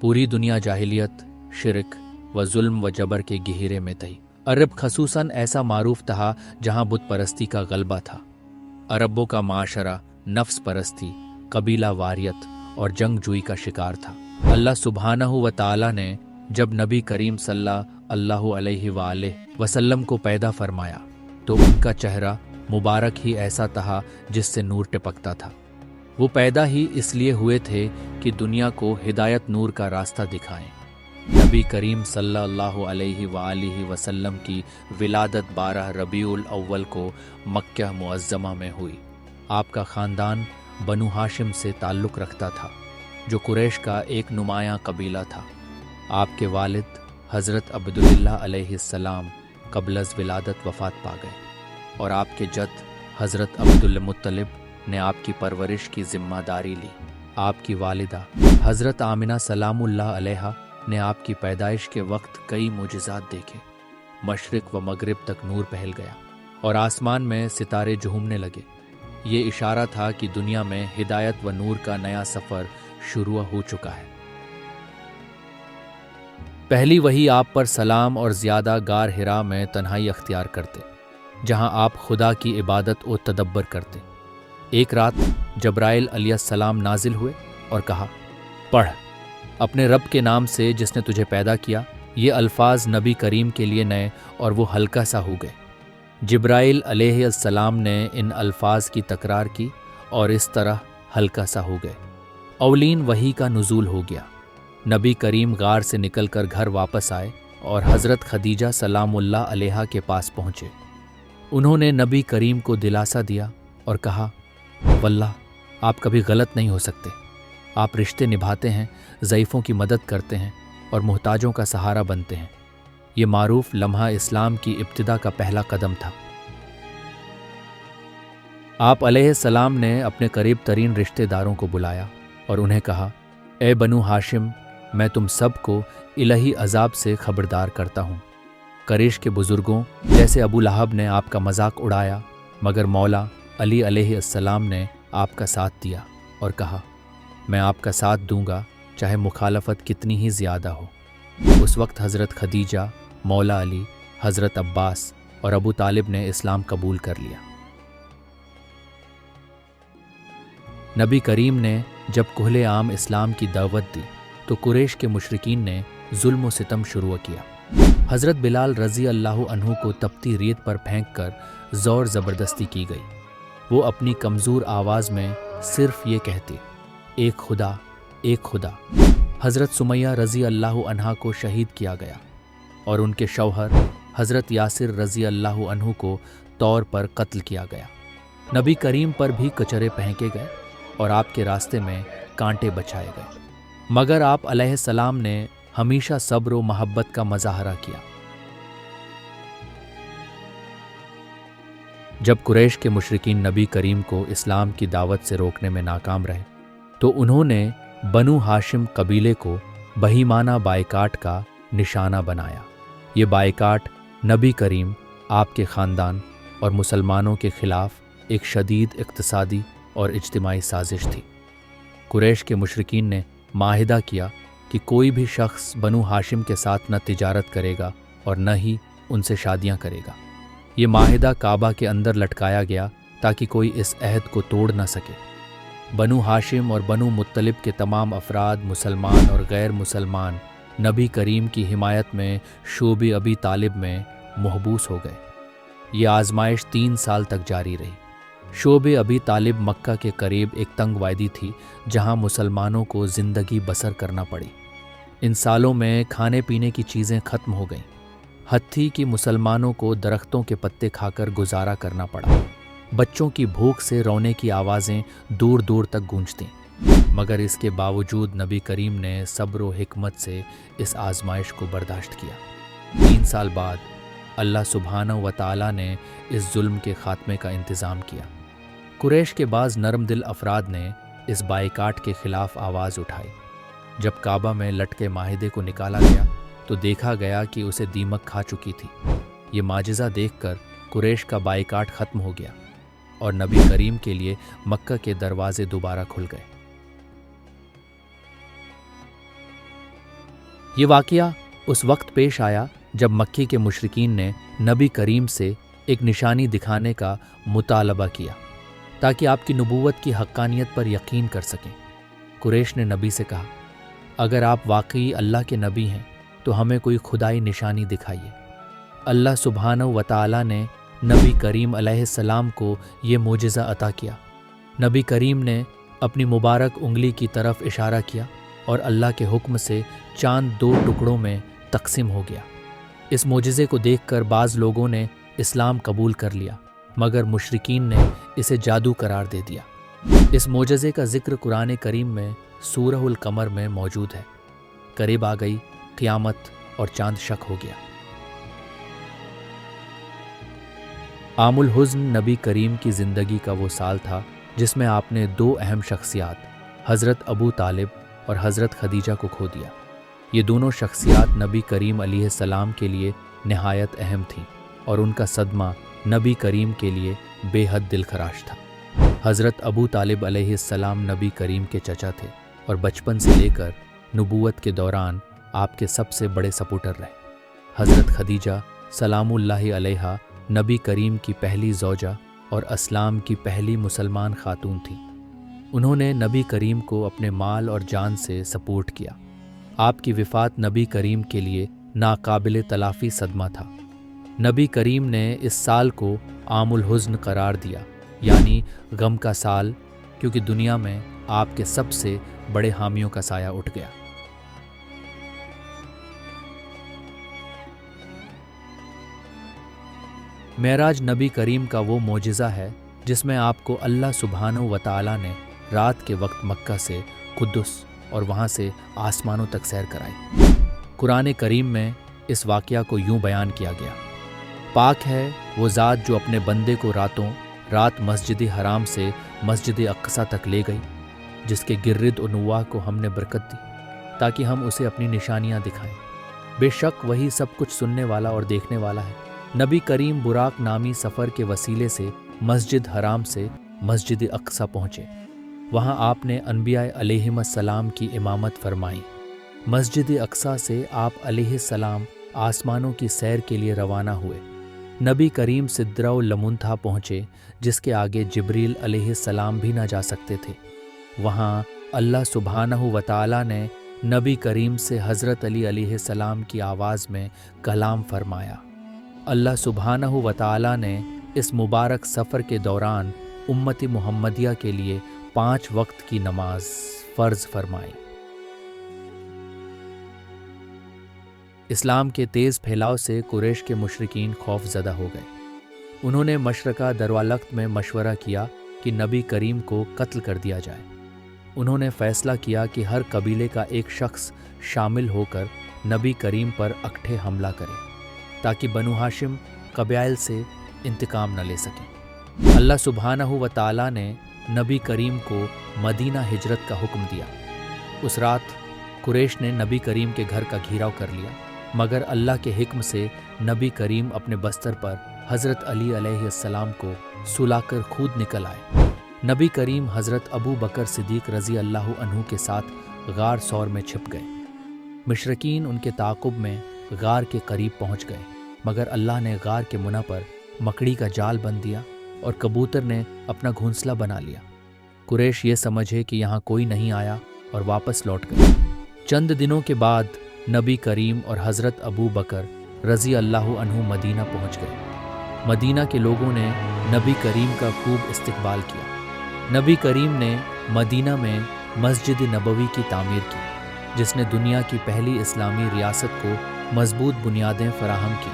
पूरी दुनिया जाहिलियत, शिरक व जुल्म व जबर के गहरे में थी। अरब खसूसन ऐसा मारूफ था जहां बुत परस्ती का गलबा था। अरबों का माशरा नफ्स परस्ती, कबीला वारियत और जंगजूई का शिकार था। अल्लाह सुब्हानहू व तआला ने जब नबी करीम सल्लल्लाहु अलैहि वसल्लम को पैदा फरमाया तो उनका चेहरा मुबारक ही ऐसा था जिससे नूर टपकता था। वो पैदा ही इसलिए हुए थे कि दुनिया को हिदायत नूर का रास्ता दिखाएं। नबी करीम सल्लल्लाहु अलैहि वसल्लम की विलादत 12 रबीउल अव्वल को मक्का मुअज्जमा में हुई। आपका ख़ानदान बनु हाशिम से ताल्लुक़ रखता था, जो कुरैश का एक नुमायां कबीला था। आपके वालिद हज़रत अब्दुल्लाह अलैहिस्सलाम क़ब्ल विलादत वफ़ात पा गए और आपके जद हज़रत अब्दुल मुत्तलिब ने आपकी परवरिश की जिम्मेदारी ली। आपकी वालिदा हज़रत आमिना सलामुल्लाह अलैहा ने आपकी पैदाइश के वक्त कई मुजिज़ात देखे। मशरिक़ व मगरिब तक नूर फैल गया और आसमान में सितारे झूमने लगे। ये इशारा था कि दुनिया में हिदायत व नूर का नया सफ़र शुरू हो चुका है। पहली वही आप पर सलाम और ज़्यादा गार हिरा में तन्हाई अख्तियार करते, जहां आप खुदा की इबादत और तदब्बर करते। एक रात जब्राइल अलैहिस्सलाम नाजिल हुए और कहा, पढ़ अपने रब के नाम से जिसने तुझे पैदा किया। ये अल्फाज नबी करीम के लिए नए और वो हल्का सा हो गए। जिब्राइल अलैहिस्सलाम ने इन अल्फाज की तकरार की और इस तरह हल्का सा हो गए। अवलीन वही का नुज़ूल हो गया। नबी करीम गार से निकलकर घर वापस आए और हज़रत खदीजा सलामुल्लाह अलैहा के पास पहुँचे। उन्होंने नबी करीम को दिलासा दिया और कहा, वल्लाह आप कभी गलत नहीं हो सकते। आप रिश्ते निभाते हैं, ज़ईफ़ों की मदद करते हैं और मुहताजों का सहारा बनते हैं। ये मारूफ लम्हा इस्लाम की इब्तिदा का पहला कदम था। आप अलैहिस्सलाम ने अपने करीब तरीन रिश्तेदारों को बुलाया और उन्हें कहा, ए बनु हाशिम, मैं तुम सब को इलाही अजाब से खबरदार करता हूँ। करेश के बुजुर्गों जैसे अबू लहब ने आपका मजाक उड़ाया, मगर मौला अली अलैहिस्सलाम ने आपका साथ दिया और कहा, मैं आपका साथ दूंगा चाहे मुखालफत कितनी ही ज़्यादा हो। उस वक्त हज़रत खदीजा, मौला अली, हज़रत अब्बास और अबू तालिब ने इस्लाम कबूल कर लिया। नबी करीम ने जब कुहले आम इस्लाम की दावत दी तो कुरैश के मुशरिकीन ने जुल्म व सितम शुरू किया। हज़रत बिलाल रज़ी अल्लाह अन्हु को तपती रेत पर फेंक कर ज़ोर ज़बरदस्ती की गई। वो अपनी कमज़ोर आवाज़ में सिर्फ ये कहते, एक खुदा, एक खुदा। हज़रत सुमैया रज़ी अल्लाह अन्हा को शहीद किया गया और उनके शौहर हज़रत यासिर रज़ी अल्लाह अन्हु को तौर पर कत्ल किया गया। नबी करीम पर भी कचरे फेंके गए और आपके रास्ते में कांटे बछाए गए, मगर आप अलैहिस्सलाम ने हमेशा सब्र व मोहब्बत का मज़ाहरा किया। जब कुरैश के मुशरिकीन नबी करीम को इस्लाम की दावत से रोकने में नाकाम रहे तो उन्होंने बनु हाशिम कबीले को बहीमाना बायकाट का निशाना बनाया। ये बायकाट नबी करीम, आपके ख़ानदान और मुसलमानों के ख़िलाफ़ एक शदीद इक़्तिसादी और इज्तिमाई साजिश थी। कुरैश के मुशरिकीन ने माहिदा किया कि कोई भी शख्स बनु हाशिम के साथ न तिजारत करेगा और न ही उनसे शादियां करेगा। ये माहिदा काबा के अंदर लटकाया गया ताकि कोई इस अहद को तोड़ न सके। बनु हाशिम और बनु मुत्तलिब के तमाम अफराद, मुसलमान और गैर मुसलमान, नबी करीम की हिमायत में शोबे अबी तालिब में महबूस हो गए। ये आजमाइश 3 साल तक जारी रही। शोबे अबी तालिब मक्का के करीब एक तंग वादी थी जहां मुसलमानों को ज़िंदगी बसर करना पड़ी। इन सालों में खाने पीने की चीज़ें ख़त्म हो गईं। हद थी कि मुसलमानों को दरख्तों के पत्ते खाकर गुजारा करना पड़ा। बच्चों की भूख से रोने की आवाज़ें दूर दूर तक गूंजतीं, मगर इसके बावजूद नबी करीम ने सब्र व हिकमत से इस आजमाइश को बर्दाश्त किया। 3 साल बाद अल्लाह सुब्हानहू व तआला ने इस जुल्म के खात्मे का इंतज़ाम किया। कुरैश के बाज़ नरम दिल अफराद ने इस बायकाट के ख़िलाफ़ आवाज़ उठाई। जब काबा में लटके माहिदे को निकाला गया तो देखा गया कि उसे दीमक खा चुकी थी। ये माजिज़ा देखकर कुरैश का बायकाट ख़त्म हो गया और नबी करीम के लिए मक्का के दरवाजे दोबारा खुल गए। یہ واقعہ اس وقت پیش آیا جب مکی کے مشرکین نے نبی کریم سے ایک نشانی دکھانے کا مطالبہ کیا تاکہ آپ کی نبوت کی حقانیت پر یقین کر سکیں۔ قریش نے نبی سے کہا، اگر آپ واقعی اللہ کے نبی ہیں تو ہمیں کوئی خدائی نشانی دکھائیے۔ اللہ سبحانہ و تعالیٰ نے نبی کریم علیہ السلام کو یہ معجزہ عطا کیا۔ نبی کریم نے اپنی مبارک انگلی کی طرف اشارہ کیا اور اللہ کے حکم سے چاند 2 ٹکڑوں میں تقسیم ہو گیا۔ اس معجزے کو دیکھ کر بعض لوگوں نے اسلام قبول کر لیا، مگر مشرکین نے اسے جادو قرار دے دیا۔ اس معجزے کا ذکر قرآن کریم میں سورہ القمر میں موجود ہے۔ قریب آ گئی قیامت اور چاند شک ہو گیا۔ عام الحزن نبی کریم کی زندگی کا وہ سال تھا جس میں آپ نے 2 اہم شخصیات، حضرت ابو طالب اور حضرت خدیجہ کو کھو دیا۔ یہ دونوں شخصیات نبی کریم علیہ السلام کے لیے نہایت اہم تھیں اور ان کا صدمہ نبی کریم کے لیے بے حد دل خراش تھا۔ حضرت ابو طالب علیہ السلام نبی کریم کے چچا تھے اور بچپن سے لے کر نبوت کے دوران آپ کے سب سے بڑے سپورٹر رہے۔ حضرت خدیجہ سلام اللہ علیہا نبی کریم کی پہلی زوجہ اور اسلام کی پہلی مسلمان خاتون تھی۔ انہوں نے نبی کریم کو اپنے مال اور جان سے سپورٹ کیا۔ آپ کی وفات نبی کریم کے لیے ناقابل تلافی صدمہ تھا۔ نبی کریم نے اس سال کو عام الحزن قرار دیا، یعنی غم کا سال، کیونکہ دنیا میں آپ کے سب سے بڑے حامیوں کا سایہ اٹھ گیا۔ معراج نبی کریم کا وہ معجزہ ہے جس میں آپ کو اللہ سبحانہ و تعالیٰ نے رات کے وقت مکہ سے قدس اور وہاں سے آسمانوں تک سیر کرائی۔ قرآن کریم میں اس واقعہ کو یوں بیان کیا گیا، پاک ہے وہ ذات جو اپنے بندے کو رات مسجد حرام سے مسجد اقصیٰ تک لے گئی، جس کے گرد و نواح کو ہم نے برکت دی تاکہ ہم اسے اپنی نشانیاں دکھائیں۔ بے شک وہی سب کچھ سننے والا اور دیکھنے والا ہے۔ نبی کریم براق نامی سفر کے وسیلے سے مسجد حرام سے مسجد اقصیٰ پہنچے۔ وہاں آپ نے انبیاء علیہم السلام کی امامت فرمائی۔ مسجد اقصیٰ سے آپ علیہ السلام آسمانوں کی سیر کے لیے روانہ ہوئے۔ نبی کریم سدرہ المنتہا پہنچے، جس کے آگے جبریل علیہ السلام بھی نہ جا سکتے تھے۔ وہاں اللہ سبحانہ و تعالیٰ نے نبی کریم سے حضرت علی علیہ السلام کی آواز میں کلام فرمایا۔ اللہ سبحانہ و تعالیٰ نے اس مبارک سفر کے دوران امت محمدیہ کے لیے 5 وقت کی نماز فرض فرمائی۔ اسلام کے تیز پھیلاؤ سے قریش کے مشرکین خوف زدہ ہو گئے۔ انہوں نے مشرقہ دروالخت میں مشورہ کیا کہ نبی کریم کو قتل کر دیا جائے۔ انہوں نے فیصلہ کیا کہ ہر قبیلے کا ایک شخص شامل ہو کر نبی کریم پر اکٹھے حملہ کرے تاکہ بنو ہاشم قبائل سے انتقام نہ لے سکیں۔ اللہ سبحانہ و تعالیٰ نے نبی کریم کو مدینہ ہجرت کا حکم دیا۔ اس رات قریش نے نبی کریم کے گھر کا گھیراؤ کر لیا، مگر اللہ کے حکم سے نبی کریم اپنے بستر پر حضرت علی علیہ السلام کو سلا کر خود نکل آئے۔ نبی کریم حضرت ابو بکر صدیق رضی اللہ عنہ کے ساتھ غار ثور میں چھپ گئے۔ مشرکین ان کے تعاقب میں غار کے قریب پہنچ گئے، مگر اللہ نے غار کے منہ پر مکڑی کا جال بند دیا اور کبوتر نے اپنا گھونسلہ بنا لیا۔ قریش یہ سمجھے کہ یہاں کوئی نہیں آیا اور واپس لوٹ گئے۔ چند دنوں کے بعد نبی کریم اور حضرت ابو بکر رضی اللہ عنہ مدینہ پہنچ گئے۔ مدینہ کے لوگوں نے نبی کریم کا خوب استقبال کیا۔ نبی کریم نے مدینہ میں مسجد نبوی کی تعمیر کی، جس نے دنیا کی پہلی اسلامی ریاست کو مضبوط بنیادیں فراہم کی۔